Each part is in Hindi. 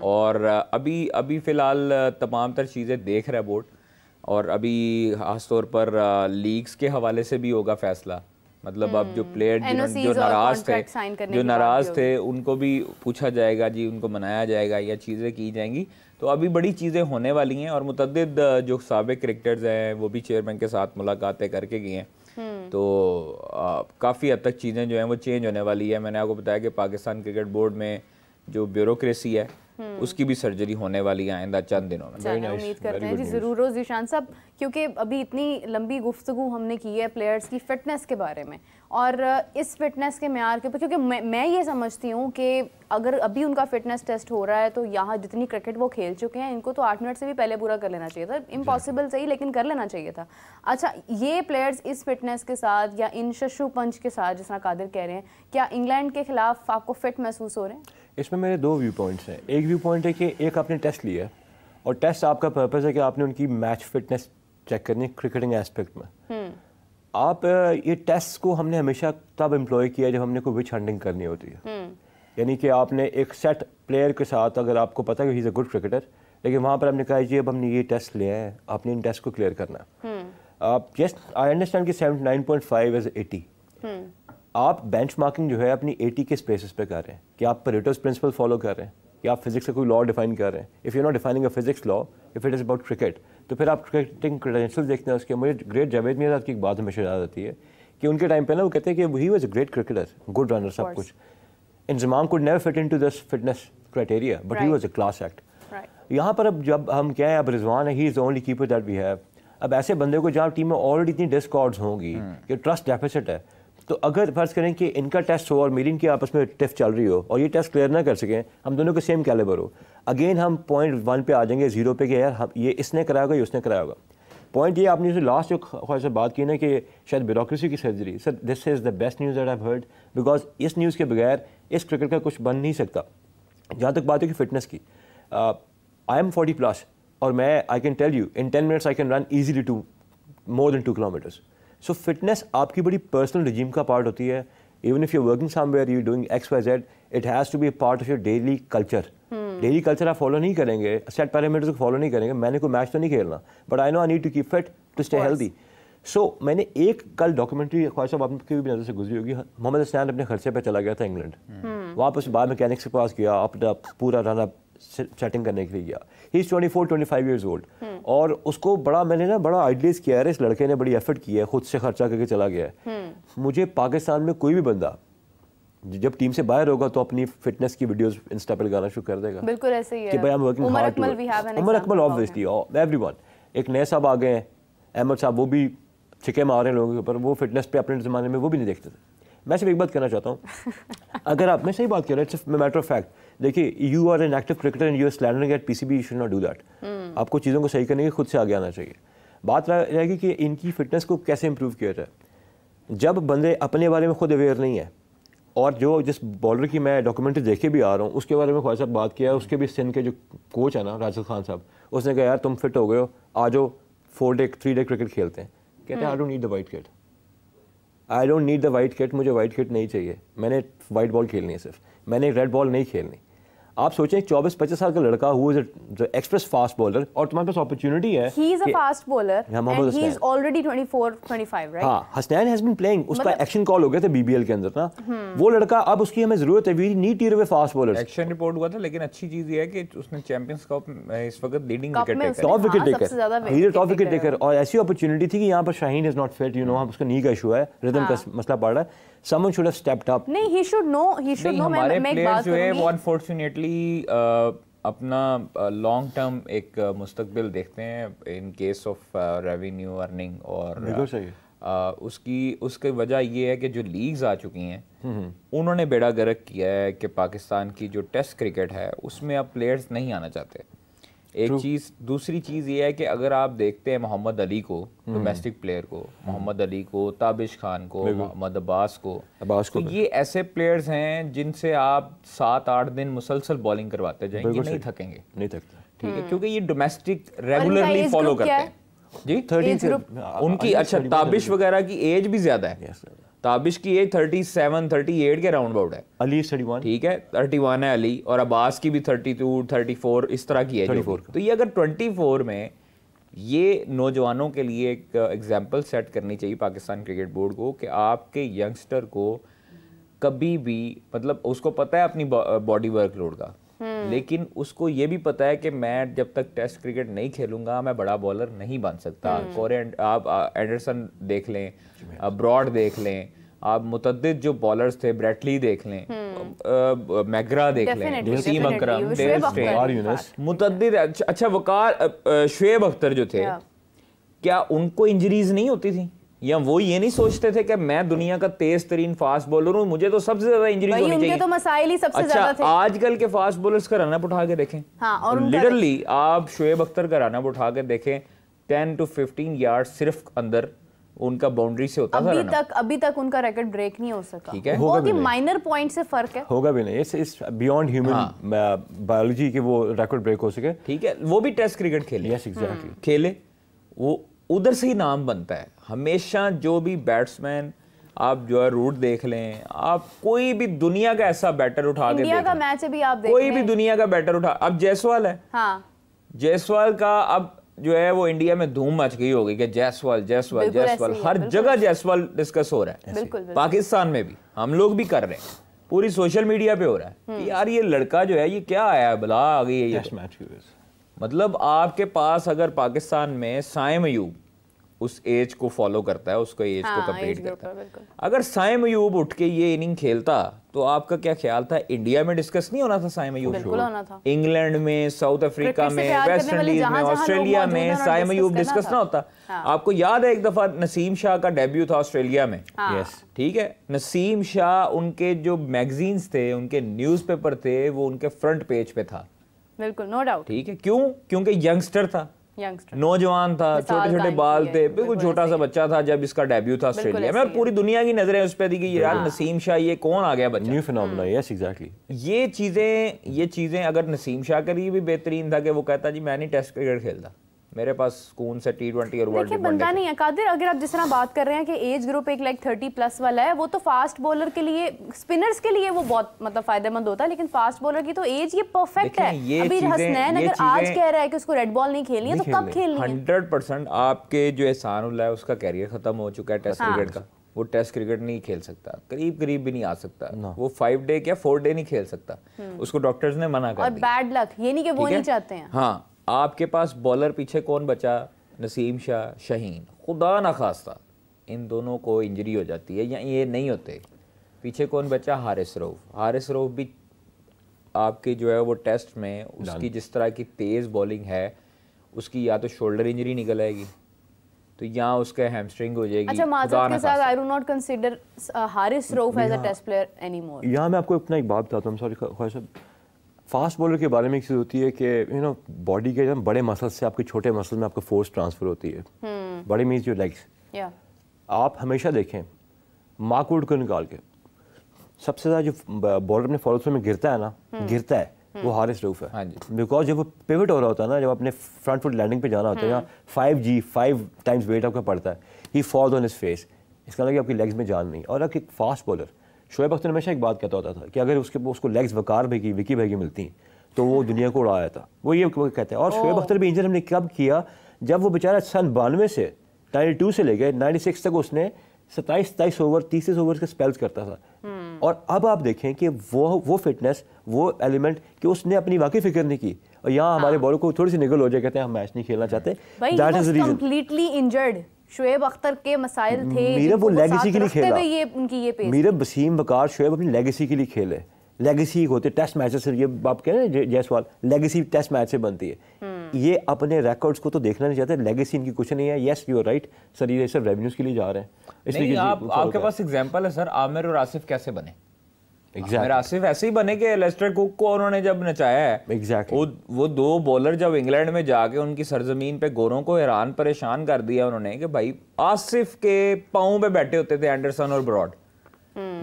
और अभी अभी फ़िलहाल तमाम तर चीज़ें देख रहा है बोर्ड, और अभी ख़ासतौर पर लीग्स के हवाले से भी होगा फ़ैसला। मतलब अब जो प्लेयर जो नाराज़ थे उनको भी पूछा जाएगा जी, उनको मनाया जाएगा या चीज़ें की जाएंगी। तो अभी बड़ी चीज़ें होने वाली हैं, और मुतअद्दिद जो साबिक क्रिकेटर्स हैं वो भी चेयरमैन के साथ मुलाकातें करके गए हैं। तो काफ़ी हद तक चीज़ें जो हैं वो चेंज होने वाली है। मैंने आपको बताया कि पाकिस्तान क्रिकेट बोर्ड में जो ब्यूरोक्रेसी है उसकी भी सर्जरी होने वाली है आइंदा चंद दिनों में। उम्मीद करते हैं जी ज़रूर हो ज़ीशान साहब, क्योंकि अभी इतनी लंबी गुफ्तगू हमने की है प्लेयर्स की फ़िटनेस के बारे में, और इस फिटनेस के मेयार के ऊपर, क्योंकि मैं ये समझती हूँ कि अगर अभी उनका फिटनेस टेस्ट हो रहा है तो यहाँ जितनी क्रिकेट वो खेल चुके हैं इनको तो 8 मिनट से भी पहले पूरा कर लेना चाहिए था। इम्पॉसिबल सही, लेकिन कर लेना चाहिए था। अच्छा, ये प्लेयर्स इस फिटनेस के साथ या इन शशु पंच के साथ, जिस तरह कादिर कह रहे हैं, क्या इंग्लैंड के खिलाफ आपको फिट महसूस हो रहे हैं? इसमें मेरे दो व्यू पॉइंट्स हैं। एक व्यू पॉइंट है कि एक आपने टेस्ट लिया, और टेस्ट आपका पर्पज़ है कि आपने उनकी मैच फिटनेस चेक करनी क्रिकेटिंग एस्पेक्ट में। आप ये टेस्ट को हमने हमेशा तब एम्प्लॉय किया जब हमने कोई विच हंटिंग करनी होती है। यानी कि आपने एक सेट प्लेयर के साथ, अगर आपको पता है कि he is a good cricketer, लेकिन वहाँ पर आपने कहा जी अब हमने ये टेस्ट लिया है, आपने इन टेस्ट को क्लियर करना है। आप जस्ट आई अंडरस्टैंड कि 79.5 इज़ 80। आप बेंचमार्किंग जो है अपनी 80 के स्पेसिस पे कर रहे हैं, कि आप परेटोस प्रिंसिपल फॉलो कर रहे हैं, कि आप फिजिक्स का कोई लॉ डिफाइन कर रहे हैं। If you not defining a physics law, if it is about cricket, तो फिर आप क्रिकेटिंग क्रेडेंशियल्स देखते हैं उसके। मुझे ग्रेट जावेद मियां की एक बात हमेशा याद आती है कि उनके टाइम पे ना वो कहते हैं कि he was a great cricketer, good runner, सब कुछ। Inzamam could never fit into this fitness criteria, but he was a class act. यहाँ पर अब जब हम क्या है, अब रिजवान है, he is the only keeper that we have. अब ऐसे बंदे को जहाँ टीम में ऑलरेडी इतनी डिस्कॉर्ड्स होंगी कि ट्रस्ट डेफिसिट है, तो अगर फर्ज करें कि इनका टेस्ट हो और मेरी इनकी आपस में टिफ चल रही हो और ये टेस्ट क्लियर ना कर सकें, हम दोनों के सेम कैलिबर हो, अगेन हम पॉइंट 1 पे आ जाएंगे, 0 पे, कि यार हम ये इसने कराया होगा, ये उसने कराया होगा। पॉइंट ये आपने जो लास्ट जो ख्वाहिश से बात की ना कि शायद ब्यूरोक्रेसी की surgery, sir this is the best news that I have heard, because इस न्यूज़ के बगैर इस क्रिकेट का कुछ बन नहीं सकता। जहाँ तक बात है कि फिटनेस की, आई एम 40+, और मैं I can tell you in 10 minutes I can run easily to more than 2 kilometres. So fitness आपकी बड़ी पर्सनल रिजीम का पार्ट होती है। Even if you working somewhere, you doing XYZ, it has to be part of your daily culture. Daily culture आप फॉलो नहीं करेंगे, सेट पैरामीटर्स को फॉलो नहीं करेंगे। मैंने कोई मैच तो नहीं खेलना, but I know I need to keep fit to stay healthy. So मैंने एक कल डॉक्यूमेंटरी, ख्वाहिश साहब आपकी भी नज़र से गुजरी होगी, मोहम्मद हसनैन अपने खर्चे पर चला गया था इंग्लैंड। वहाँ पर बाद मैकेनिक्स के पास गया, अपना पूरा रन अप सेटिंग करने के लिए गया। ही इज़ 24-25 ईयर्स ओल्ड, और उसको बड़ा मैंने ना बड़ा आइडियलाइज किया है, इस लड़के ने बड़ी एफर्ट की है, खुद से खर्चा करके चला गया है। मुझे पाकिस्तान में कोई भी बंदा जब टीम से बाहर होगा तो अपनी फिटनेस की वीडियोस इंस्टा पे लगाना शुरू कर देगा। बिल्कुल ऐसे ही है कि भाई हम working hard. Umar Akmal obviously, everyone. एक नए साहब आ गए हैं, अहमद साहब, वो भी छिके मार रहे हैं लोगों के ऊपर, वो फिटनेस पे अपने ज़माने में वो भी नहीं देखते थे। मैं सिर्फ एक बात कहना चाहता हूँ, अगर आप, मैं सही बात कह रहा हूँ, इट्स मैटर ऑफ फैक्ट। देखिए, you are an active cricketer and you are slandering at PCB, you should not do that. आपको चीज़ों को सही करने के खुद से आगे आना चाहिए। बात रहेगी कि इनकी फिटनेस को कैसे इंप्रूव किया जाए। जब बंदे अपने बारे में खुद अवेयर नहीं है, और जो जिस बॉलर की मैं डॉक्यूमेंट्री देखे भी आ रहा हूँ उसके बारे में ख्वाहिश साहब बात किया है, उसके भी सिंध के जो कोच है ना, राशिद खान साहब, उसने कहा यार तुम फिट हो गए हो, आ जाओ 3 डे क्रिकेट खेलते हैं। कहते हैं I don't need the white kit, I don't need the white kit, मुझे वाइट किट नहीं चाहिए, मैंने वाइट बॉल खेलनी है सिर्फ, मैंने रेड बॉल नहीं खेलनी। आप सोचें 24-25 साल का लड़का who is express fast bowler, और तुम्हारे पास अपॉर्चुनिटी है, he is a fast bowler and he is already 24-25, right? हां, हसनैन हैज बीन प्लेइंग, उसका एक्शन कॉल हो गया था BBL के अंदर ना, वो लड़का, अब उसकी हमें जरूरत है, we need tearaway fast bowlers. Action report हुआ था, लेकिन अच्छी चीज ये है कि उसने चैंपियंस कप इस वक्त leading wicket taker, top wicket taker, he is top wicket taker. और ऐसी अपॉर्चुनिटी थी कि यहाँ पर Shaheen is not fit, you know, उसका नी का इशू है, रिदम का मसला पड़ रहा है, someone should have stepped up। नहीं, he should know, हमारे प्लेयर्स जो है वो अनफॉर्चुनेटली अपना लॉन्ग टर्म एक मुस्तकबिल देखते हैं in case of revenue earning, और उसकी वजह ये है कि जो लीग्स आ चुकी हैं उन्होंने बेड़ा गर्क किया है कि पाकिस्तान की जो टेस्ट क्रिकेट है उसमें अब प्लेयर्स नहीं आना चाहते। एक चीज़, दूसरी चीज़ ये है कि अगर आप देखते हैं मोहम्मद अली को, डोमेस्टिक प्लेयर को, मोहम्मद अली को, ताबिश खान को, मोहम्मद अब्बास को, तो ये ऐसे प्लेयर्स हैं जिनसे आप 7-8 दिन मुसलसल बॉलिंग करवाते जाएंगे, नहीं थकेंगे, नहीं थकते, ठीक है, क्योंकि ये डोमेस्टिक रेगुलरली फॉलो करते हैं जी। 13 उनकी, अच्छा, ताबिश वगैरह की एज भी ज़्यादा है, ताबिश की एज 37 38 के राउंड अबाउट है। अली 31, ठीक है 31 है अली, और अब्बास की भी 32 34 इस तरह की एज होगी। तो ये अगर 24 में ये नौजवानों के लिए एक एग्जांपल सेट करनी चाहिए पाकिस्तान क्रिकेट बोर्ड को कि आपके यंगस्टर को कभी भी, मतलब उसको पता है अपनी बॉडी वर्कलोड का, लेकिन उसको ये भी पता है कि मैं जब तक टेस्ट क्रिकेट नहीं खेलूंगा मैं बड़ा बॉलर नहीं बन सकता। आप एंडरसन देख लें, ब्रॉड देख लें, आप मुतद्दिद जो बॉलर्स थे, ब्रेटली देख लें, मैगरा देख लें, वसीम अकरम, डेल स्टेन, मुतद्दिद। अच्छा वकार शुएब अख्तर जो थे, क्या उनको इंजरीज नहीं होती थी? या वो ये नहीं सोचते थे कि मैं दुनिया का तेज तरीन फास्ट बॉलर हूँ, मुझे तो सबसे ज्यादा इंजरीज होनी चाहिए? उनके तो मसाइल ही सबसे ज्यादा थे। आजकल के फास्ट बॉलर्स का रनअप उठा के देखें, और लिटरली आप शुएब अख्तर का रनअप उठा के देखें, 10 to 15 यार्ड सिर्फ अंदर उनका बाउंड्री से होता था। अभी तक उनका रिकॉर्ड ब्रेक नहीं हो सका। ठीक है, बहुत ही माइनर पॉइंट से फर्क है। होगा भी नहीं, इट्स बियॉन्ड ह्यूमन बायोलॉजी के वो रिकॉर्ड ब्रेक हो सके। ठीक है, वो भी टेस्ट क्रिकेट खेले। यस एग्जैक्टली, खेले, वो उधर से ही नाम बनता है हमेशा। जो भी बैट्समैन आप जो है रूट देख लें, आप कोई भी दुनिया का ऐसा बैटर उठा के इंडिया का मैच है भी आप देख कोई भी दुनिया का बैटर उठा, अब जायसवाल है, हाँ जायसवाल का अब जो है वो इंडिया में धूम मच गई होगी कि जायसवाल जायसवाल जायसवाल, हर जगह जायसवाल डिस्कस हो रहा है। पाकिस्तान में भी हम लोग भी कर रहे हैं, पूरी सोशल मीडिया पे हो रहा है कि यार ये लड़का जो है ये क्या आया है, बला आ गई है ये तो। मतलब आपके पास अगर पाकिस्तान में साइम अयूब उस एज को फॉलो करता है, उसको एज को कंप्लीट करता है, अगर साइम अयूब उठ के ये इनिंग खेलता तो आपका क्या ख्याल था? इंडिया में डिस्कस नहीं होना था साइम अयूब? इंग्लैंड में, साउथ अफ्रीका में, वेस्ट इंडीज में, ऑस्ट्रेलिया में साइम अयूब डिस्कस ना होता? आपको याद है एक दफा नसीम शाह का डेब्यू था ऑस्ट्रेलिया में। ठीक है, नसीम शाह उनके जो मैगजीन्स थे, उनके न्यूज़पेपर थे, वो उनके फ्रंट पेज पे था। बिल्कुल, नो डाउट। ठीक है, क्यों? क्योंकि यंगस्टर था, नौजवान था, छोटे छोटे बाल थे, बिल्कुल छोटा सा बच्चा था जब इसका डेब्यू था ऑस्ट्रेलिया में, और पूरी दुनिया की नजरें उस पर थी कि यार नसीम शाह ये कौन आ गया बच्चा, न्यू फिनोमेना। Yes exactly. ये चीजें अगर नसीम शाह के लिए भी बेहतरीन था कि वो कहता जी मैं नहीं टेस्ट क्रिकेट खेलता, मेरे पास सुकून से T20 और वर्ल्ड बनता नहीं है। कादिर, अगर आप जिस तरह बात कर रहे हैं कि एज ग्रुप एक लाइक 30+ वाला है, वो तो फास्ट बॉलर के लिए, स्पिनर्स के लिए वो बहुत मतलब फायदेमंद होता है, लेकिन फास्ट बॉलर की तो एज ये परफेक्ट है। अभी हसनैन अगर आज कह रहा है कि उसको रेड बॉल नहीं खेलनी है तो कब खेलनी है? 100% आपके जो एहसानुल्लाह है उसका कैरियर खत्म हो चुका है टेस्ट क्रिकेट का। वो टेस्ट क्रिकेट नहीं खेल सकता, करीब भी नहीं आ सकता। वो 5 डे क्या 4 डे नहीं खेल सकता, उसको डॉक्टर्स ने मना कर दिया। और बैड लक, ये नहीं कि वो नहीं चाहते हैं। हाँ, आपके पास बॉलर पीछे कौन बचा? नसीम शाह, शाहीन। खुदा ना खास्ता इन दोनों को इंजरी हो जाती है या ये नहीं होते, पीछे कौन बचा? हारिस रऊफ। हारिस रऊफ भी आपके जो है वो टेस्ट में उसकी जिस तरह की तेज़ बॉलिंग है, उसकी या तो शोल्डर इंजरी निकल आएगी तो यहाँ उसका हैमस्ट्रिंग हो जाएगी। अच्छा, माज़रत के साथ I do not consider Haris Rauf as a test player anymore. यहाँ मैं आपको अपना एक बात बताता हूँ, सॉरी ख्वाहिश साहब, फास्ट बॉलर के बारे में एक चीज़ होती है कि यू नो बॉडी के जब बड़े मसल से आपके छोटे मसल में आपको फोर्स ट्रांसफर होती है। बड़े मीन्स योर लेग्स। आप हमेशा देखें मार्कवुड को निकाल के सबसे ज़्यादा जो बॉलर अपने फॉलो थ्रू में गिरता है ना, गिरता है वो हारिस रऊफ है। बिकॉज जब वो पिवट हो रहा होता है ना, जब अपने फ्रंट फुट लैंडिंग पे जाना होता है, 5 टाइम्स वेट आपका पड़ता है, ही फॉल्स ऑन हिज फेस, इसका मतलब कि आपकी लेग्स में जान नहीं। और आपकी फास्ट बॉलर शुएब अख्तर हमेशा एक बात कहता होता था कि अगर उसको लेग्स वकार भाई की, विकी भाई की मिलती तो वो दुनिया को उड़ाया था, वो ये कहते हैं। और शुएब अख्तर भी इंजन हमने कब किया? जब वो बेचारा सन 92 से 92 से लेके 96 तक उसने 27 ओवर 30 ओवर के स्पेल्स करता था। और अब आप देखें कि वो फिटनेस, वो एलिमेंट कि उसने अपनी वाकई फिक्र नहीं की, और यहाँ हमारे बॉलर को थोड़ी सी निगल हो जाए, कहते हैं हम मैच नहीं खेलना चाहते। That is the reason. Completely injured Shoaib Akhtar के मसाइल थे, मीरब वो लेगेसी के लिए खेला, ये उनकी ये पेस। मीरब, वसीम, वकार, शुएब अपनी लेगेसी के लिए खेले। लेगेसी होते टेस्ट मैचेस से, ये आप कह रहे हैं जायसवाल, लेगेसी टेस्ट मैच से बनती है। ये अपने रिकॉर्ड्स को तो देखना नहीं चाहते, लेगेसी इनकी कुछ नहीं है। Yes you are right sir, ये सब रेवेन्यूज के लिए जा रहे हैं, इसलिए आपके पास एग्जांपल है सर, आमिर और आसिफ कैसे बने? आमिर आसिफ ऐसे ही बने कि लेस्टर कुक को उन्होंने जब नचाया है, वो 2 बॉलर जब इंग्लैंड में जाके उनकी सरजमीन पे गोरों को हैरान परेशान कर दिया उन्होंने कि भाई आसिफ के पाँव पे बैठे होते थे एंडरसन और ब्रॉड।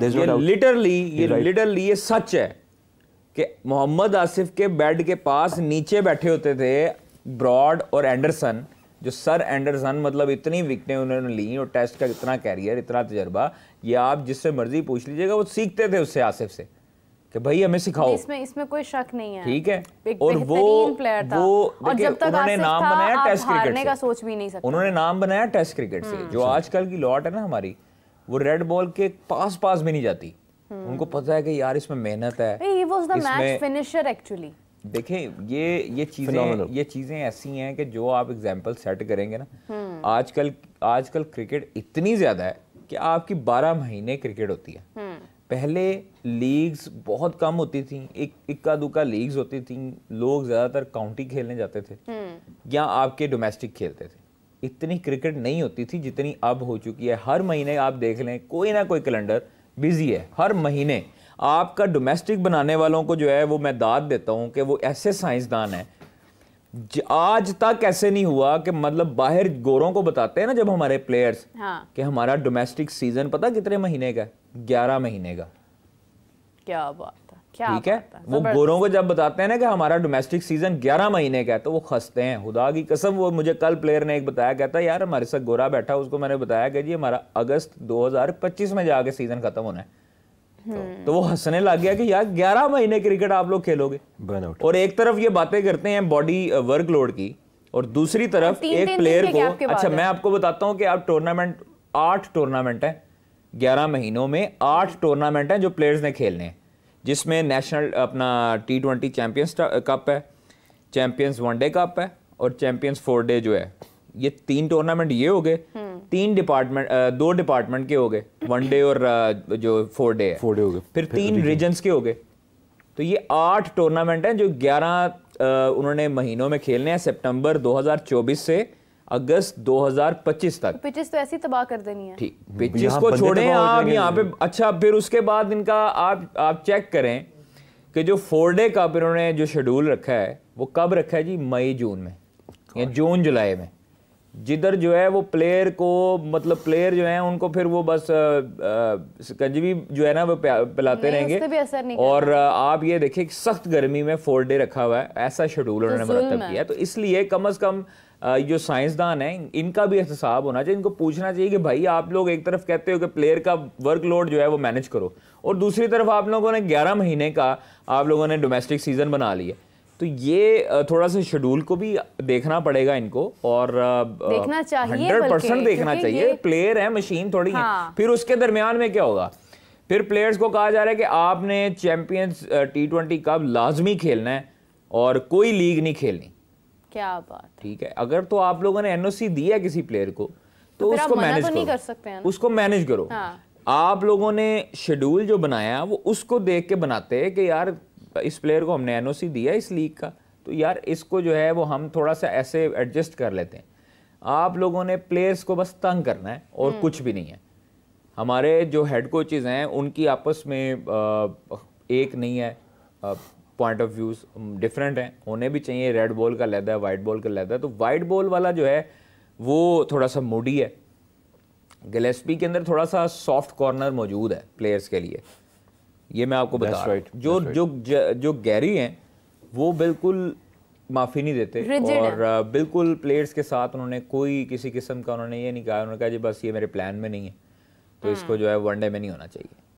ये लिटरली ये सच है कि मोहम्मद आसिफ के बेड के पास नीचे बैठे होते थे ब्रॉड और एंडरसन, जो सर एंडरसन, मतलब इतनी विकेटें उन्होंने ली और टेस्ट का इतना कैरियर, इतना तजर्बा, ये आप जिससे मर्जी पूछ लीजिएगा, वो सीखते थे उससे, आसिफ से, कि भाई हमें सिखाओ। इसमें कोई शक नहीं है, ठीक है। और वो प्लेयर था, और जब तक उन्होंने नाम बनाया टेस्ट क्रिकेट का सोच भी नहीं सकते, उन्होंने नाम बनाया टेस्ट क्रिकेट से। जो आजकल की लॉट है ना हमारी, वो रेड बॉल के पास भी नहीं जाती। उनको पता है कि यार इसमें मेहनत है। He was the match finisher actually। देखें ये चीजें ऐसी हैं कि जो आप एग्जांपल सेट करेंगे ना, आजकल क्रिकेट इतनी ज्यादा है कि आपकी 12 महीने क्रिकेट होती है। पहले लीग्स बहुत कम होती थी, इक्का दुक्का लीग्स होती थी, लोग ज्यादातर काउंटी खेलने जाते थे या आपके डोमेस्टिक खेलते थे। इतनी क्रिकेट नहीं होती थी जितनी अब हो चुकी है। हर महीने आप देख लें, कोई ना कोई कैलेंडर बिजी है। हर महीने आपका डोमेस्टिक बनाने वालों को जो है वो मैं दाद देता हूं कि वो ऐसे साइंसदान हैं। आज तक ऐसे नहीं हुआ कि मतलब बाहर गोरों को बताते हैं ना जब हमारे प्लेयर्स, कि हमारा डोमेस्टिक सीजन पता कितने महीने का, 11 महीने का। क्या बात है, क्या ठीक है। वो गोरों को जब बताते हैं ना कि हमारा डोमेस्टिक सीजन 11 महीने का है, तो वो खसते हैं, खुदा की कसम। वो मुझे कल प्लेयर ने एक बताया, कहता है यार हमारे साथ गोरा बैठा, उसको मैंने बताया कि जी हमारा अगस्त 2025 में जाके सीजन खत्म होना है। तो वो हंसने लग गया कि यार 11 महीने क्रिकेट आप लोग खेलोगे। और एक तरफ ये बातें करते हैं बॉडी वर्कलोड की, और दूसरी तरफ एक प्लेयर को, अच्छा मैं आपको बताता हूं कि आप टूर्नामेंट, 8 टूर्नामेंट है 11 महीनों में, 8 टूर्नामेंट हैं जो प्लेयर्स ने खेलने हैं, जिसमें नेशनल अपना T20 चैंपियंस कप है, चैंपियंस वनडे कप है, और चैंपियंस 4 डे जो है। ये 3 टूर्नामेंट ये हो गए, 2 डिपार्टमेंट के हो गए, वनडे और जो 4 डे है, 4 डे हो गए, फिर 3 रीजन्स के हो गए। तो ये 8 टूर्नामेंट हैं जो 11 उन्होंने महीनों में खेलने हैं, सितंबर 2024 से अगस्त 2025 तक। पिचेस तो ऐसी तबाह कर देनी है। ठीक, पिचेस को छोड़ें आप यहाँ पे। अच्छा, फिर उसके बाद इनका आप चेक करें कि जो 4 डे कप इन्होंने जो शेड्यूल रखा है, वो कब रखा है जी? मई जून में या जून जुलाई में, जिधर जो है वो प्लेयर को, मतलब प्लेयर जो है उनको फिर वो बस कंजवी जो है ना वो पिलाते रहेंगे। और आप ये देखिए सख्त गर्मी में 4 डे रखा हुआ है, ऐसा शेड्यूल उन्होंने मरतब किया। तो इसलिए कम अज कम जो साइंसदान हैं इनका भी एहतसाब होना चाहिए, इनको पूछना चाहिए कि भाई आप लोग एक तरफ कहते हो कि प्लेयर का वर्कलोड जो है वो मैनेज करो, और दूसरी तरफ आप लोगों ने 11 महीने का आप लोगों ने डोमेस्टिक सीजन बना लिया। तो ये थोड़ा सा शेड्यूल को भी देखना पड़ेगा इनको, और देखना चाहिए, 100% देखना चाहिए। प्लेयर है, मशीन थोड़ी है। फिर उसके दरमियान में क्या होगा? फिर प्लेयर्स को कहा जा रहा है कि आपने चैंपियंस T20 कप लाजमी खेलना है और कोई लीग नहीं खेलनी। क्या बात, ठीक है। अगर तो आप लोगों ने NOC दी है किसी प्लेयर को, तो उसको मैनेज करो, नहीं कर सकते हैं ना? उसको मैनेज करो। आप लोगों ने शेड्यूल जो बनाया वो उसको देख के बनाते हैं कि यार इस प्लेयर को हमने NOC दिया इस लीग का, तो यार इसको जो है वो हम थोड़ा सा ऐसे एडजस्ट कर लेते हैं। आप लोगों ने प्लेयर्स को बस तंग करना है और कुछ भी नहीं है। हमारे जो हेड कोचेज हैं उनकी आपस में एक नहीं है, पॉइंट ऑफ व्यूज डिफरेंट हैं, होने भी चाहिए। रेड बॉल का लहदा है, वाइट बॉल का लहदा है। तो वाइट बॉल वाला जो है वो थोड़ा सा मूडी है। गिलेस्पी के अंदर थोड़ा सा सॉफ्ट कॉर्नर मौजूद है प्लेयर्स के लिए, ये मैं आपको बता रहा हूं। जो गैरी हैं वो बिल्कुल माफ़ी नहीं देते, और बिल्कुल प्लेयर्स के साथ उन्होंने कोई किसी किस्म का उन्होंने ये नहीं कहा, उन्होंने कहा जी बस ये मेरे प्लान में नहीं है, तो इसको जो है वनडे में नहीं होना चाहिए।